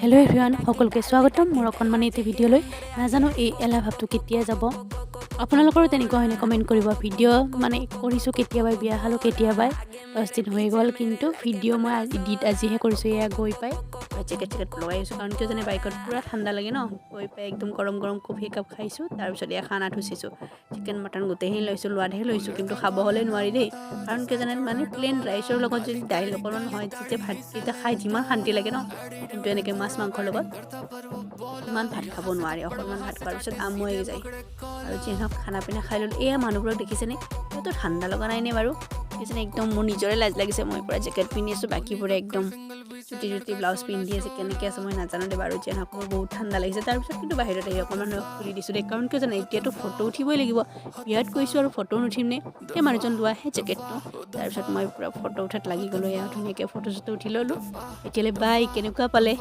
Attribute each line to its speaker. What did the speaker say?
Speaker 1: hello' everyone সকলোকে স্বাগতম মোৰ অকণমানি এটি ভিডিঅ'লৈ নাজানো এই এলাহ ভাৱটো কেতিয়া যাব আপোনালোকৰো তেনেকুৱা হয়নে কমেণ্ট কৰিব ভিডিঅ' মানে কৰিছোঁ কেতিয়াবাই বিয়া খালোঁ কেতিয়াবাই 10 দিন হৈ গ'ল কিন্তু ভিডিঅ' মই আজিহে কৰিছোঁ এয়া গৈ পাই জেকেট লগাই আছোঁ কাৰণ কিয় জানে বাইকত পূৰা ঠাণ্ডা লাগে ন গৈ পাই একদম গৰম কফি একাপ খাইছোঁ তাৰপিছত এয়া খানা থুচিছোঁ চিকেন মটন গোটেইখিনি লৈছোঁ লোৱাতহে লৈছোঁ কিন্তু খাব হ'লে নোৱাৰি দেই কাৰণ কিয় জানে মানে প্লেইন ৰাইচৰ লগত যদি দাইল অকণমান হয় তেতিয়া ভাতকেইটা খাই যিমান শান্তি লাগে ন কিন্তু এনেকৈ মাছ মাংসৰ লগত ইমান ভাত খাব নোৱাৰি অকণমান ভাত খোৱাৰ পিছত আমুৱাই যায় আৰু যিহওক খানা পিনা খাই ল'লোঁ এয়া মানুহবোৰক দেখিছেনে সিহঁতো ঠাণ্ডা লগা নাইনে বাৰু দেখিছেনে একদম মোৰ নিজৰে লাজ লাগিছে মই পূৰা জেকেট পিন্ধি আছোঁ বাকীবোৰে একদম চুটি ব্লাউজ পিন্ধি আছে কেনেকৈ আছে মই নাজানো দে বাৰু যিহওক মোৰ বহুত ঠাণ্ডা লাগিছে তাৰপিছত কিন্তু বাহিৰত আহি অকণমান খুলি দিছোঁ দেই কাৰণ কিয় জানে এতিয়াতো ফটো উঠিবই লাগিব বিয়াত কৈছোঁ আৰু ফটো নুঠিম নে সেই মানুহজন লোৱাহে জেকেটটো তাৰপিছত মই পূৰা ফটো উঠাত লাগি গ'লোঁ এয়া ধুনীয়াকৈ ফটো চটো উঠি ল'লোঁ এতিয়ালৈ বাই কেনেকুৱা পালে